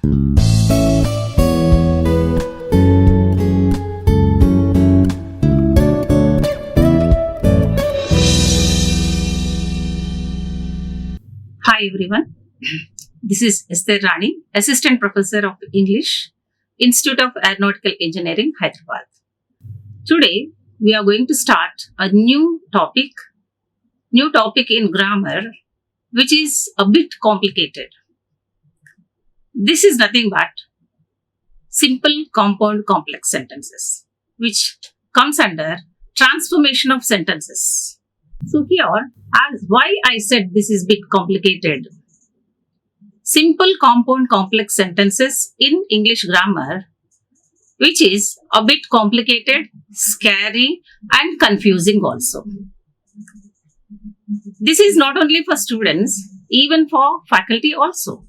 Hi everyone, this is Esther Rani, Assistant Professor of English, Institute of Aeronautical Engineering, Hyderabad. Today we are going to start a new topic in grammar, which is a bit complicated. This is nothing but simple compound complex sentences, which comes under transformation of sentences. So here, as why I said this is bit complicated. Simple compound complex sentences in English grammar, which is a bit complicated, scary and confusing also. This is not only for students, even for faculty also.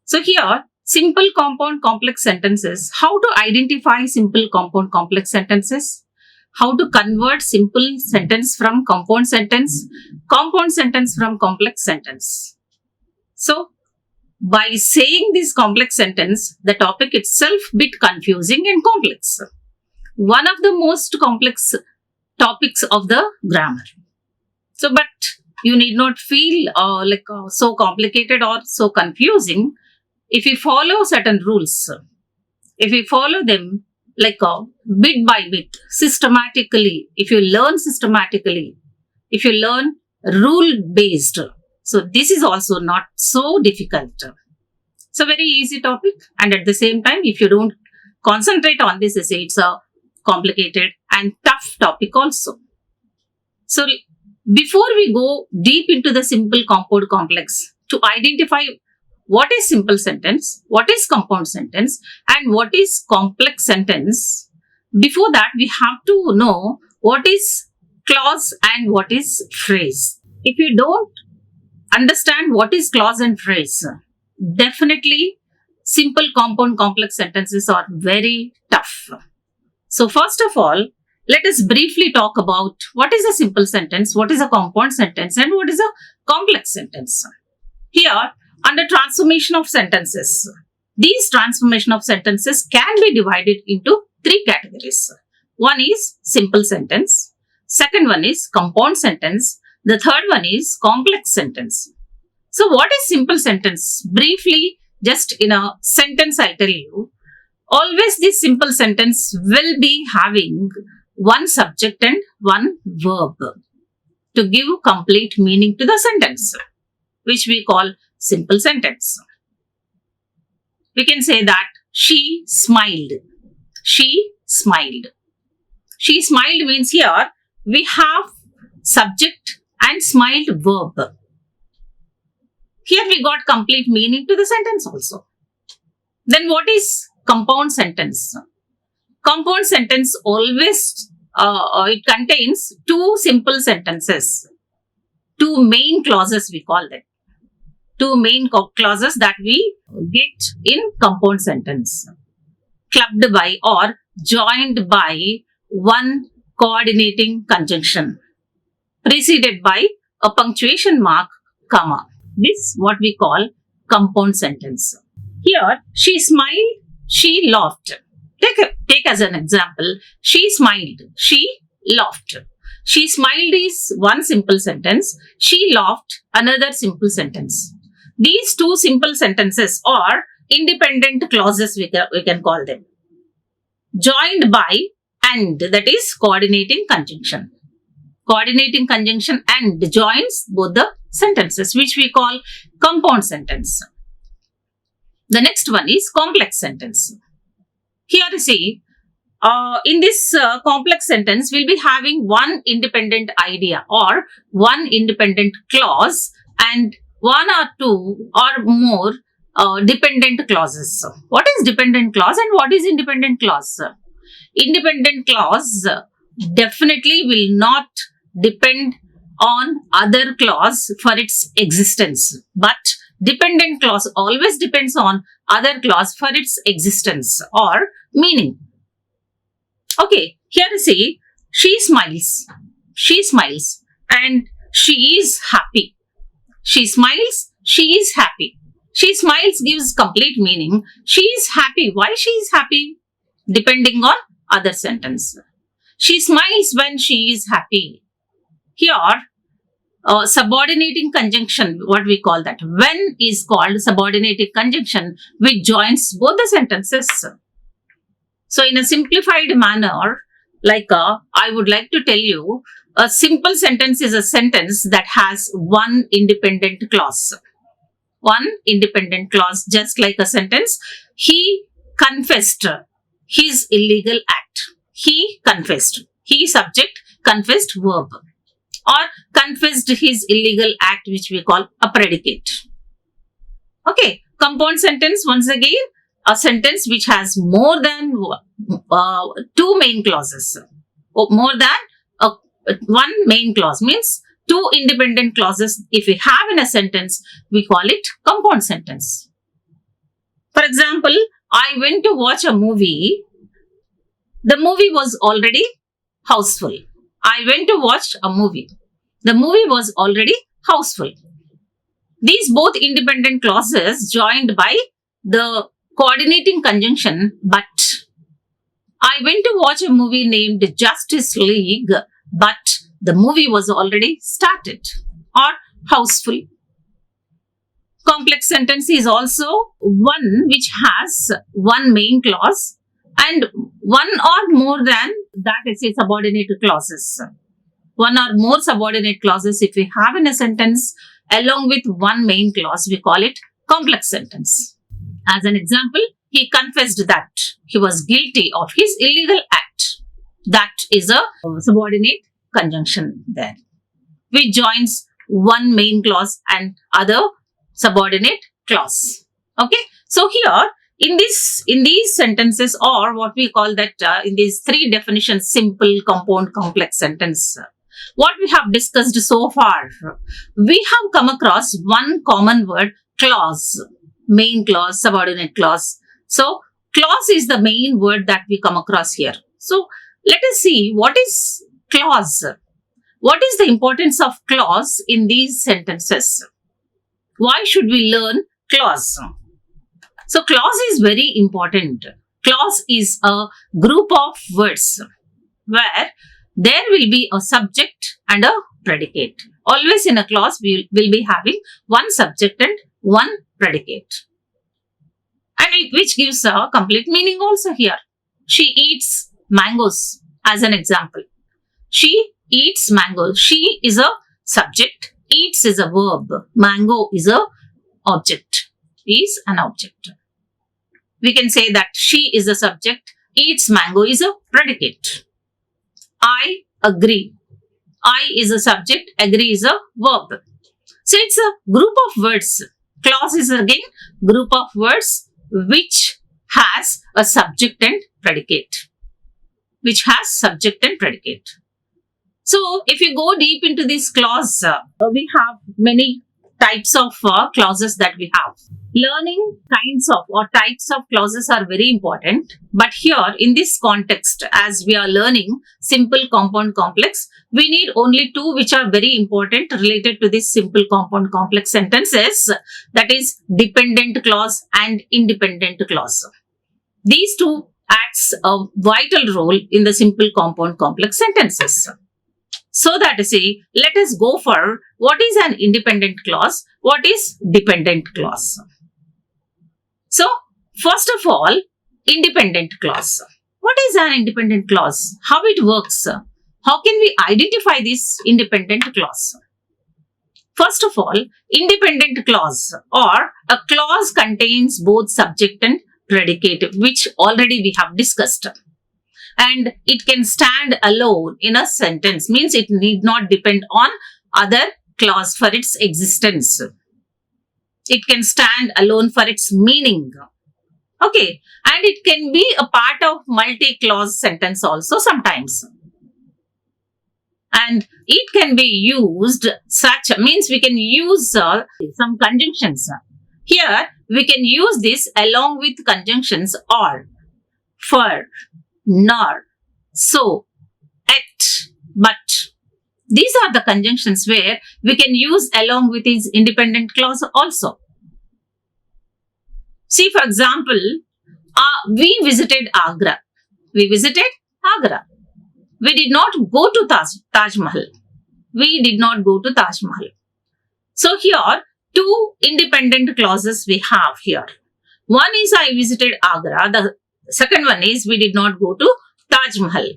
So here, simple compound complex sentences, how to identify simple compound complex sentences, how to convert simple sentence from compound sentence from complex sentence. So, by saying this complex sentence, the topic itself bit confusing and complex. One of the most complex topics of the grammar. So, but you need not feel so complicated or so confusing if you follow certain rules. If you follow them bit by bit, systematically, if you learn systematically, if you learn rule-based, so this is also not so difficult. It's a very easy topic, and at the same time, if you don't concentrate on this essay, it's a complicated and tough topic also. So before we go deep into the simple compound complex, to identify what is simple sentence, what is compound sentence, and what is complex sentence, before that we have to know what is clause and what is phrase. If you don't understand what is clause and phrase, definitely simple compound complex sentences are very tough. So first of all, let us briefly talk about what is a simple sentence, what is a compound sentence, and what is a complex sentence. Here, under transformation of sentences, these transformation of sentences can be divided into three categories. One is simple sentence, second one is compound sentence, the third one is complex sentence. So what is simple sentence? Briefly, just in a sentence I'll tell you. Always this simple sentence will be having one subject and one verb to give complete meaning to the sentence, which we call simple sentence. We can say that she smiled. She smiled. She smiled means here we have subject and smiled verb. Here we got complete meaning to the sentence also. Then what is compound sentence? Compound sentence always it contains two simple sentences, two main clauses we call them. Two main clauses that we get in compound sentence, clubbed by or joined by one coordinating conjunction, preceded by a punctuation mark, comma. This what we call compound sentence. Here, she smiled, she laughed. Take as an example, she smiled, she laughed. She smiled is one simple sentence, she laughed another simple sentence. These two simple sentences are independent clauses, we can call them. Joined by and, that is coordinating conjunction. Coordinating conjunction and joins both the sentences, which we call compound sentence. The next one is complex sentence. Here you see, in this complex sentence, we'll be having one independent idea or one independent clause and one or two or more dependent clauses. What is dependent clause and what is independent clause? Independent clause definitely will not depend on other clause for its existence, but dependent clause always depends on other clause for its existence or meaning. Okay, here you see, she smiles, and she is happy. She smiles, she is happy. She smiles gives complete meaning. She is happy. Why she is happy? Depending on other sentence. She smiles when she is happy. Here, subordinating conjunction, what we call that? When is called subordinating conjunction, which joins both the sentences. So, in a simplified manner, I would like to tell you, a simple sentence is a sentence that has one independent clause. One independent clause, just like a sentence. He confessed his illegal act. He confessed. He subject, confessed verb. Or confessed his illegal act, which we call a predicate. Okay, compound sentence, once again, a sentence which has more than two main clauses. More than one main clause means two independent clauses. If we have in a sentence, we call it compound sentence. For example, I went to watch a movie. The movie was already houseful. I went to watch a movie. The movie was already houseful. These both independent clauses joined by the coordinating conjunction but. I went to watch a movie named Justice League, but the movie was already started or houseful. Complex sentence is also one which has one main clause and one or more than that is a subordinate clauses. One or more subordinate clauses if we have in a sentence along with one main clause, we call it complex sentence. As an example, he confessed that he was guilty of his illegal act. That is a subordinate conjunction there, which joins one main clause and other subordinate clause. Okay, so here in these sentences, or what we call that in these three definitions, simple, compound, complex sentence, what we have discussed so far, we have come across one common word, clause, main clause, subordinate clause. So clause is the main word that we come across here. So let us see what is clause. What is the importance of clause in these sentences? Why should we learn clause? So clause is very important. Clause is a group of words where there will be a subject and a predicate. Always in a clause, we will be having one subject and one predicate. And which gives a complete meaning also here. She eats mangoes as an example. She eats mangoes. She is a subject. Eats is a verb. Mango is a object. Is an object. We can say that she is a subject. Eats mango is a predicate. I agree. I is a subject. Agree is a verb. So it's a group of words. Clause is again group of words which has a subject and predicate. Which has subject and predicate. So if you go deep into this clause, we have many types of clauses that we have. Learning kinds of or types of clauses are very important. But here in this context, as we are learning simple, compound, complex, we need only two which are very important related to this simple, compound, complex sentences. That is dependent clause and independent clause. These two acts a vital role in the simple, compound, complex sentences. So that see, let us go for what is an independent clause, what is dependent clause. So, first of all, independent clause. What is an independent clause? How it works? How can we identify this independent clause? First of all, independent clause or a clause contains both subject and predicate, which already we have discussed. And it can stand alone in a sentence, means it need not depend on other clause for its existence. It can stand alone for its meaning. Okay, and it can be a part of multi-clause sentence also sometimes. And it can be used such, means we can use some conjunctions. Here, we can use this along with conjunctions or, for, nor, so, at, but. These are the conjunctions where we can use along with its independent clause also. See, for example, we visited Agra. We visited Agra. We did not go to Taj Mahal. We did not go to Taj Mahal. So here, two independent clauses we have here. One is I visited Agra. The second one is we did not go to Taj Mahal.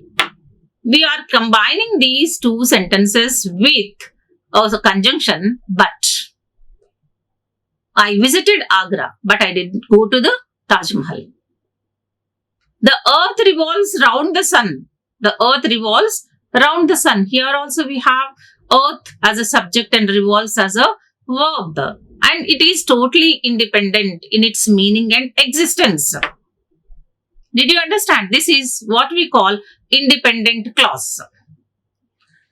We are combining these two sentences with also conjunction but. I visited Agra, but I didn't go to the Taj Mahal. The earth revolves round the sun. The earth revolves round the sun. Here also we have earth as a subject and revolves as a verb. And it is totally independent in its meaning and existence. Did you understand? This is what we call independent clause.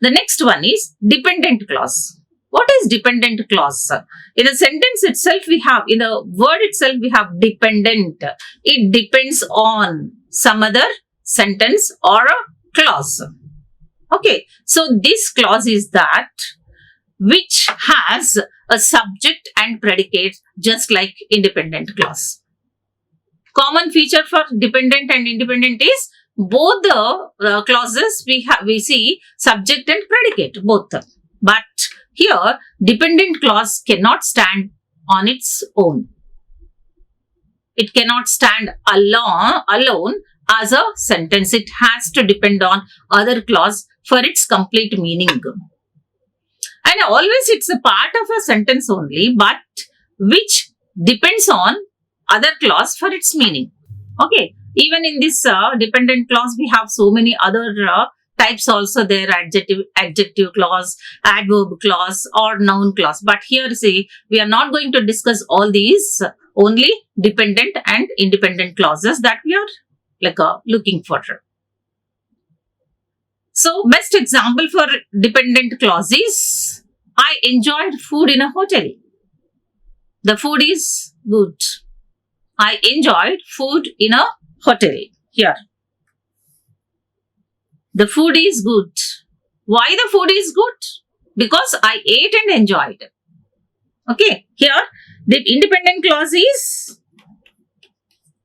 The next one is dependent clause. What is dependent clause? In a sentence itself we have, in the word itself we have dependent. It depends on some other sentence or a clause. Okay, so this clause is that which has a subject and predicate just like independent clause. Common feature for dependent and independent is both the clauses we see subject and predicate both. But here, dependent clause cannot stand on its own. It cannot stand alone as a sentence. It has to depend on other clause for its complete meaning. And always it's a part of a sentence only, but which depends on other clause for its meaning. Okay, even in this dependent clause, we have so many other types also there, adjective clause, adverb clause or noun clause. But here see, we are not going to discuss all these, only dependent and independent clauses that we are looking for. So best example for dependent clause is, I enjoyed food in a hotel. The food is good. I enjoyed food in a hotel. Here. The food is good. Why the food is good? Because I ate and enjoyed. Okay. Here, the independent clause is,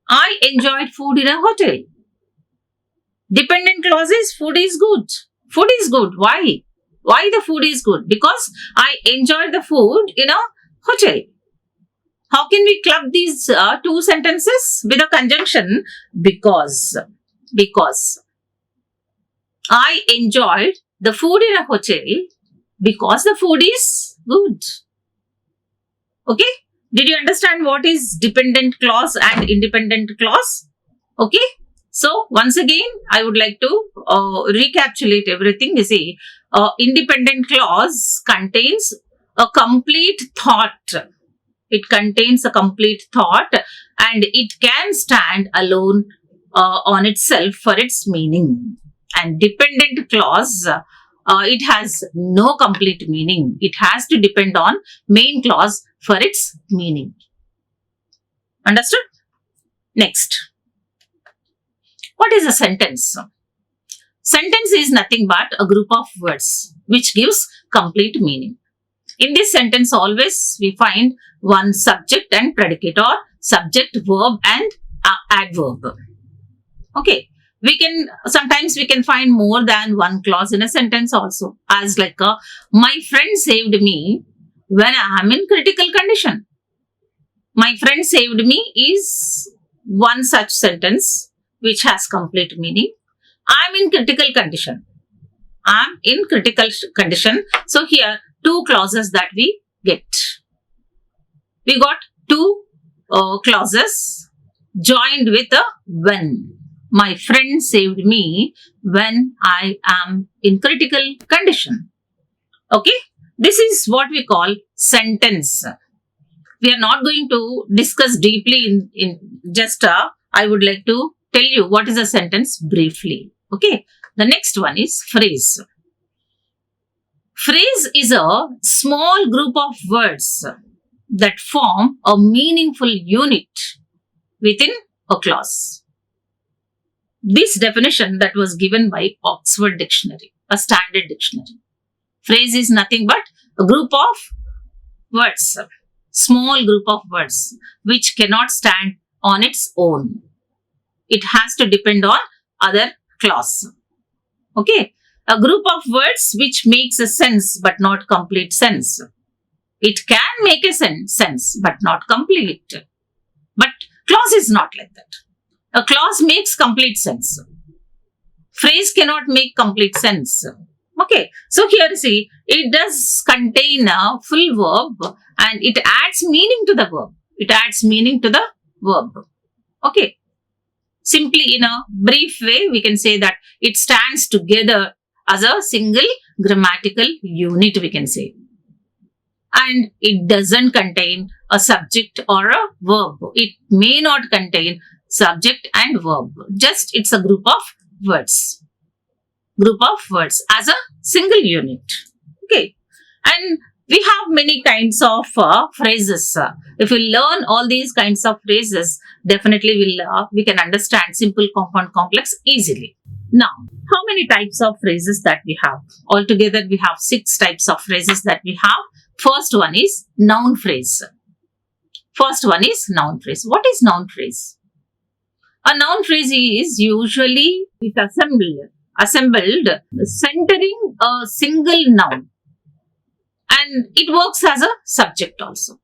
I enjoyed food in a hotel. Dependent clause is, food is good. Food is good. Why? Why the food is good? Because I enjoyed the food in a hotel. How can we club these two sentences with a conjunction? Because I enjoyed the food in a hotel because the food is good. Okay? Did you understand what is dependent clause and independent clause? Okay? So, once again, I would like to recapitulate everything. You see, independent clause contains a complete thought. It contains a complete thought and it can stand alone on itself for its meaning. And dependent clause, it has no complete meaning. It has to depend on main clause for its meaning. Understood? Next. What is a sentence? Sentence is nothing but a group of words which gives complete meaning. In this sentence, always we find one subject and predicate, or subject, verb and adverb. Okay. Sometimes we can find more than one clause in a sentence also, as like my friend saved me when I am in critical condition. My friend saved me is one such sentence which has complete meaning. I am in critical condition. I am in critical condition. So here two clauses that we get. We got two clauses joined with a when. My friend saved me when I am in critical condition. Okay? This is what we call sentence. We are not going to discuss deeply in just I would like to tell you what is a sentence briefly. Okay? The next one is phrase. Phrase is a small group of words that form a meaningful unit within a clause. This definition that was given by Oxford Dictionary, a standard dictionary. Phrase is nothing but a group of words, small group of words which cannot stand on its own. It has to depend on other clause. Okay. A group of words which makes a sense but not complete sense. It can make a sense but not complete. But clause is not like that. A clause makes complete sense. Phrase cannot make complete sense. Okay, so here see, it does contain a full verb and it adds meaning to the verb. It adds meaning to the verb. Okay, simply in a brief way, we can say that it stands together as a single grammatical unit, we can say. And it doesn't contain a subject or a verb. It may not contain subject and verb. Just it's a group of words. Group of words as a single unit. Okay. And we have many kinds of phrases. If we learn all these kinds of phrases, definitely we can understand simple, compound, complex easily. Now, how many types of phrases that we have? Altogether, we have 6 types of phrases that we have. First one is noun phrase. First one is noun phrase. What is noun phrase? A noun phrase is usually assembled centering a single noun. And it works as a subject also.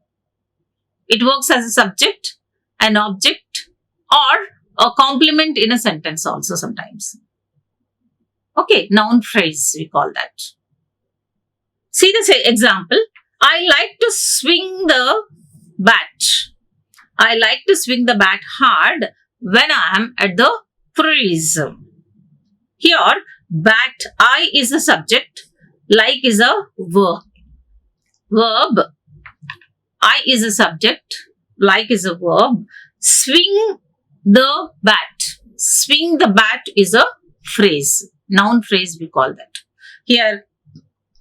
It works as a subject, an object, or a complement in a sentence also sometimes. Okay, noun phrase we call that. See the example. I like to swing the bat. I like to swing the bat hard when I am at the crease. Here, bat, I is a subject, like is a verb. Verb, I is a subject, like is a verb. Swing the bat. Swing the bat is a phrase. Noun phrase we call that. Here,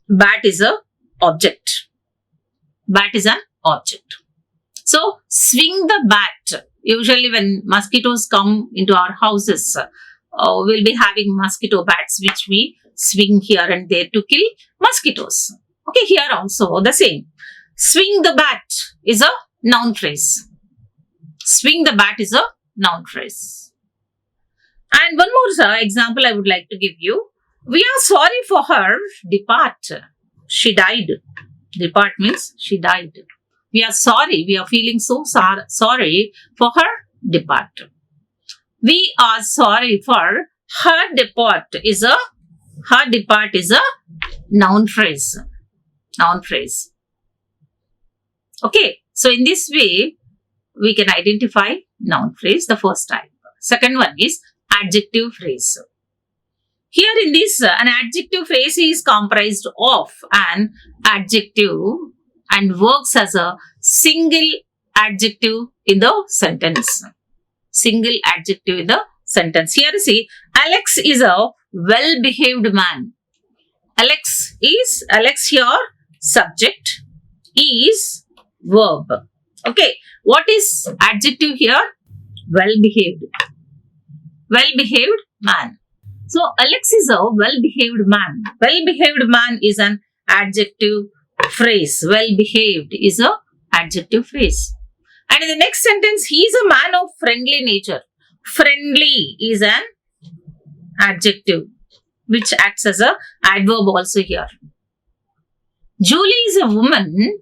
bat is a object. Bat is an object. So, swing the bat. Usually when mosquitoes come into our houses, we'll be having mosquito bats which we swing here and there to kill mosquitoes. Okay, here also the same. Swing the bat is a noun phrase. Swing the bat is a noun phrase. And one more example I would like to give you. We are sorry for her. Depart. She died. Depart means she died. We are sorry. We are feeling so sorry for her. Depart. We are sorry for her depart is a noun phrase. Noun phrase. Okay. So in this way, we can identify noun phrase, the first type. Second one is adjective phrase. Here in this, an adjective phrase is comprised of an adjective and works as a single adjective in the sentence. Single adjective in the sentence. Here see, Alex is a well-behaved man. Alex here, subject, is verb. Okay, what is adjective here? Well-behaved. Well-behaved man. So, Alex is a well-behaved man. Well-behaved man is an adjective phrase. Well-behaved is a adjective phrase. And in the next sentence, he is a man of friendly nature. Friendly is an adjective which acts as a adverb also here. Julie is a woman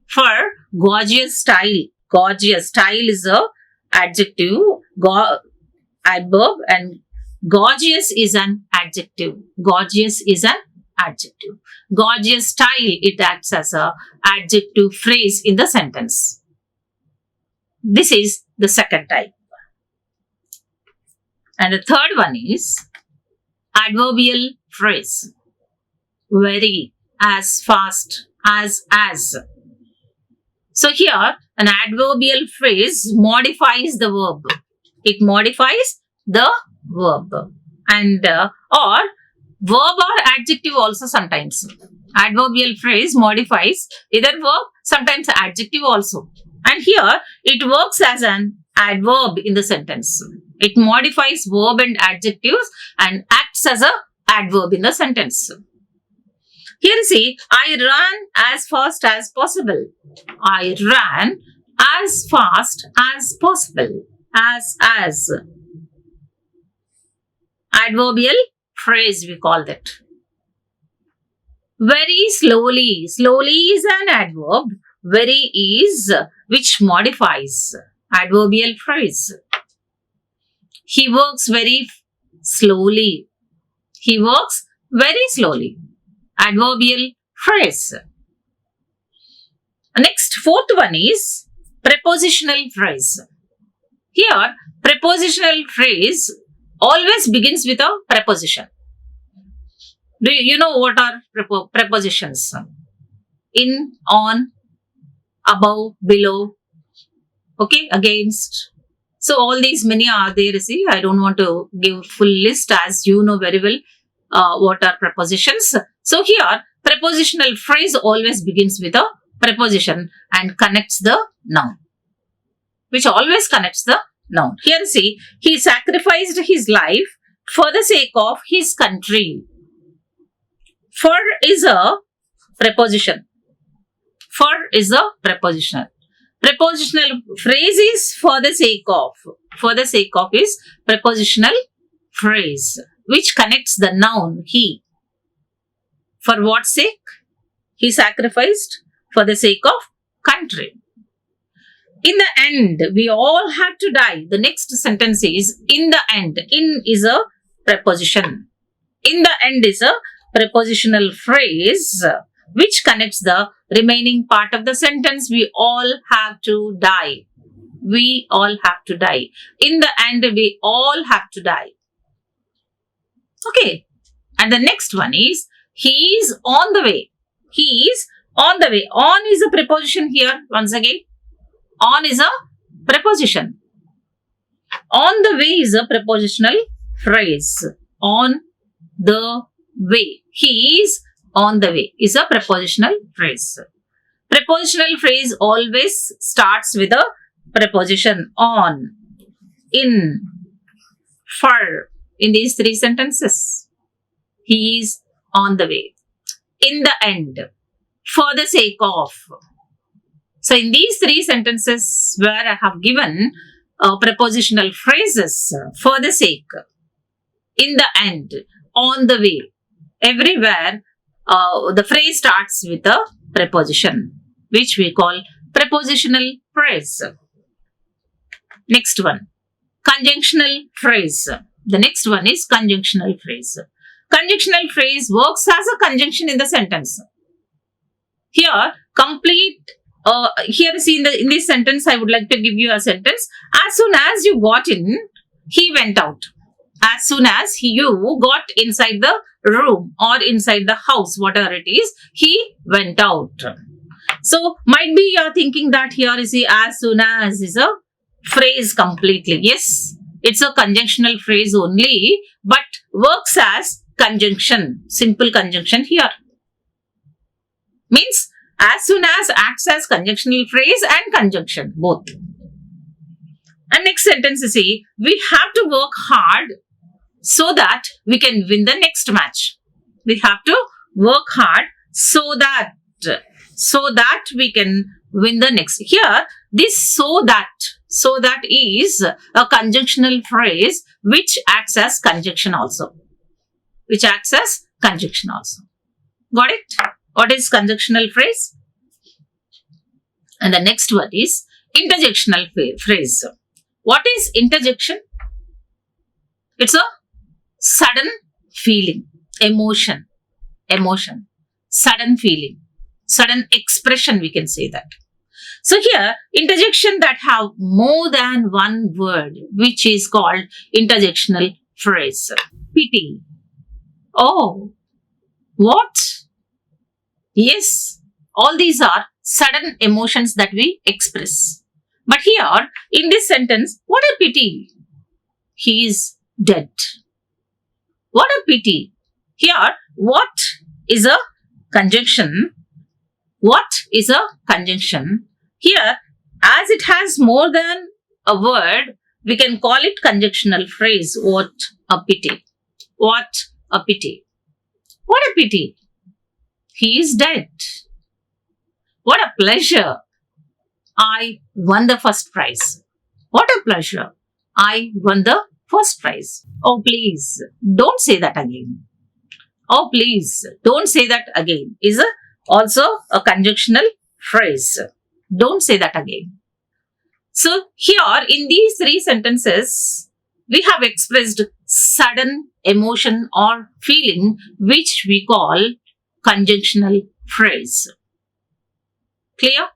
for gorgeous style. Gorgeous style is a adjective, adverb, and gorgeous is an adjective. Gorgeous is an adjective. Gorgeous style, it acts as a adjective phrase in the sentence. This is the second type. And the third one is adverbial phrase. Very, as, fast, as. So here, an adverbial phrase modifies the verb. It modifies the verb. And or verb or adjective also sometimes. Adverbial phrase modifies either verb, sometimes adjective also. And here, it works as an adverb in the sentence. It modifies verb and adjectives and acts as an adverb in the sentence. Here you see, I ran as fast as possible. I ran as fast as possible. As. Adverbial phrase we call that. Very slowly. Slowly is an adverb. Very is which modifies. Adverbial phrase. He works very slowly. He works very slowly. Adverbial phrase. Next, fourth one is prepositional phrase. Here, prepositional phrase always begins with a preposition. Do you know what are prepositions? In, on, above, below, okay, against. So all these many are there. See, I don't want to give full list, as you know very well what are prepositions. So here, prepositional phrase always begins with a preposition and connects the noun, which always connects the noun. Here see, he sacrificed his life for the sake of his country. For is a preposition. For is a prepositional. Prepositional phrase is for the sake of. For the sake of is prepositional phrase, which connects the noun he. For what sake? He sacrificed for the sake of country. In the end, we all had to die. The next sentence is in the end. In is a preposition. In the end is a prepositional phrase which connects the remaining part of the sentence. We all have to die. We all have to die. In the end, we all have to die. Okay. And the next one is he is on the way. He is on the way. On is a preposition here. Once again, on is a preposition. On the way is a prepositional phrase. On the way. He is on the way is a prepositional phrase. Prepositional phrase always starts with a preposition. On, in, for. In these three sentences, he is on the way. In the end, for the sake of. So in these three sentences where I have given prepositional phrases, for the sake, in the end, on the way, everywhere the phrase starts with a preposition, which we call prepositional phrase. Next one, conjunctional phrase. The next one is conjunctional phrase. Conjunctional phrase works as a conjunction in the sentence. Here, here see in this sentence, I would like to give you a sentence. As soon as you got in, he went out. As soon as you got inside the room or inside the house, whatever it is, he went out. So, might be you are thinking that here is as soon as is a phrase completely. Yes, it's a conjunctional phrase only, but works as conjunction, simple conjunction here. Means as soon as acts as conjunctional phrase and conjunction, both. And next sentence is we have to work hard so that we can win the next match. We have to work hard so that we can win the next. Here, this so that is a conjunctional phrase which acts as conjunction also. Which acts as conjunction also. Got it? What is conjunctional phrase? And the next one is interjectional phrase. What is interjection? It's a sudden feeling, emotion, sudden feeling, sudden expression, we can say that. So here, interjection that have more than one word, which is called interjectional phrase. Pity. Oh, what? Yes, all these are sudden emotions that we express. But here, in this sentence, what a pity. He is dead. What a pity. Here, what is a conjunction? What is a conjunction? Here, as it has more than a word, we can call it conjunctional phrase. What a pity. What a pity. What a pity. He is dead. What a pleasure. I won the first prize. What a pleasure. I won the first prize. Oh, please, don't say that again. Oh, please, don't say that again is also a conjunctional phrase. Don't say that again. So, here in these three sentences, we have expressed sudden emotion or feeling, which we call conjunctional phrase. Clear?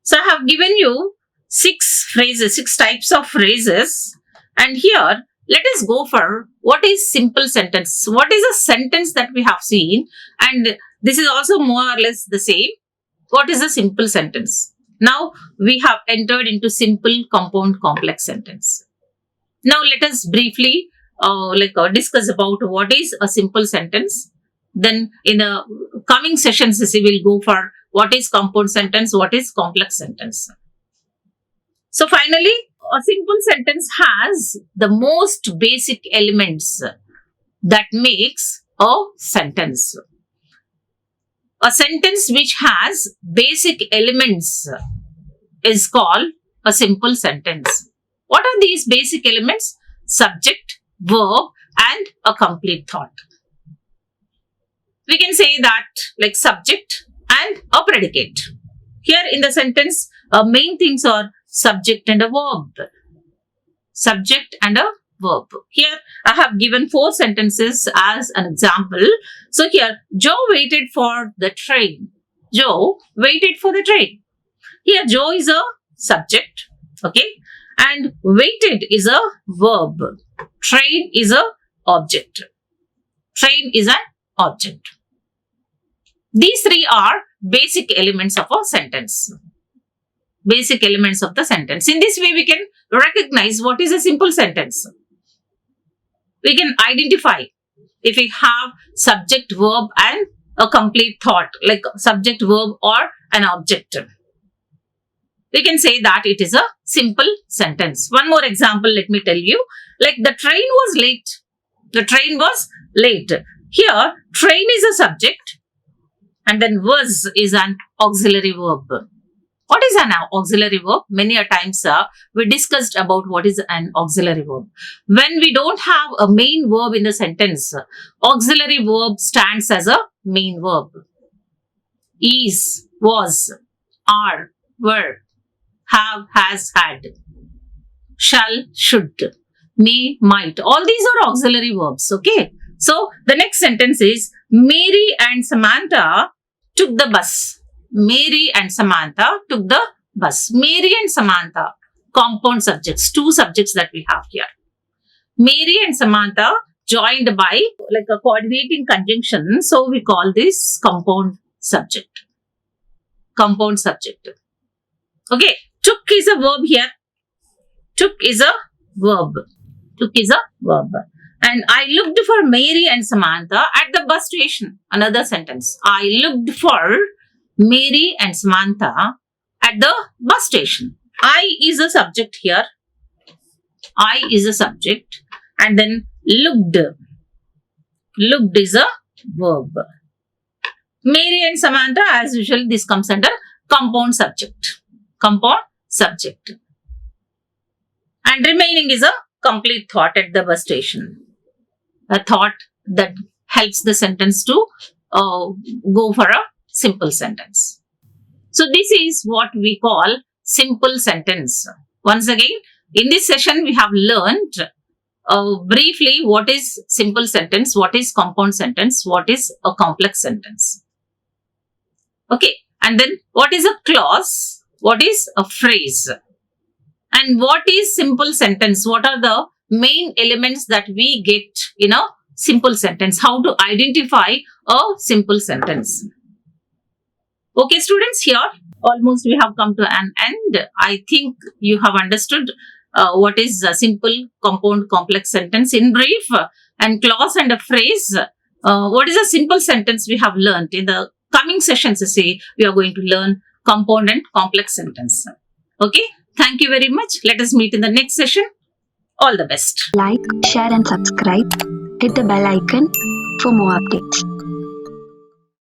So, I have given you six types of phrases, and here let us go for what is simple sentence. What is a sentence that we have seen, and this is also more or less the same. What is a simple sentence? Now we have entered into simple, compound, complex sentence. Now let us briefly discuss about what is a simple sentence. Then in the coming sessions, we will go for what is compound sentence, what is complex sentence. So finally, a simple sentence has the most basic elements that makes a sentence. A sentence which has basic elements is called a simple sentence. What are these basic elements? Subject, verb, and a complete thought. We can say that like subject and a predicate. Here in the sentence, main things are subject and a verb. Subject and a verb. Here I have given 4 sentences as an example. So here, Joe waited for the train. Joe waited for the train. Here Joe is a subject, okay, and waited is a verb. Train is a object. Train is an object. These 3 are basic elements of a sentence. Basic elements of the sentence. In this way, we can recognize what is a simple sentence. We can identify if we have subject, verb, and a complete thought, like subject, verb, or an object. We can say that it is a simple sentence. One more example, let me tell you. Like the train was late. The train was late. Here, train is a subject, and then was is an auxiliary verb. What is an auxiliary verb? Many a times we discussed about what is an auxiliary verb. When we don't have a main verb in the sentence, auxiliary verb stands as a main verb. Is, was, are, were, have, has, had, shall, should, may, might. All these are auxiliary verbs, okay? So, the next sentence is, Mary and Samantha took the bus. Mary and Samantha took the bus. Mary and Samantha, compound subjects, 2 subjects that we have here. Mary and Samantha joined by like a coordinating conjunction. So we call this compound subject. Compound subject. Okay, took is a verb here. Took is a verb. Took is a verb. And I looked for Mary and Samantha at the bus station. Another sentence. I looked for Mary and Samantha at the bus station. I is a subject here. I is a subject. And then looked. Looked is a verb. Mary and Samantha, as usual, this comes under compound subject. Compound subject. And remaining is a complete thought at the bus station. A thought that helps the sentence to go for a simple sentence. So this is what we call simple sentence. Once again, in this session, we have learned briefly what is simple sentence, what is compound sentence, what is a complex sentence. Okay, and then what is a clause, what is a phrase, and what is simple sentence, what are the main elements that we get in a simple sentence, how to identify a simple sentence. Okay, students, here almost we have come to an end. I think you have understood what is a simple, compound, complex sentence in brief, and clause and a phrase. What is a simple sentence we have learned. In the coming sessions, we are going to learn compound and complex sentence. Okay, thank you very much. Let us meet in the next session. All the best. Like, share and subscribe. Hit the bell icon for more updates.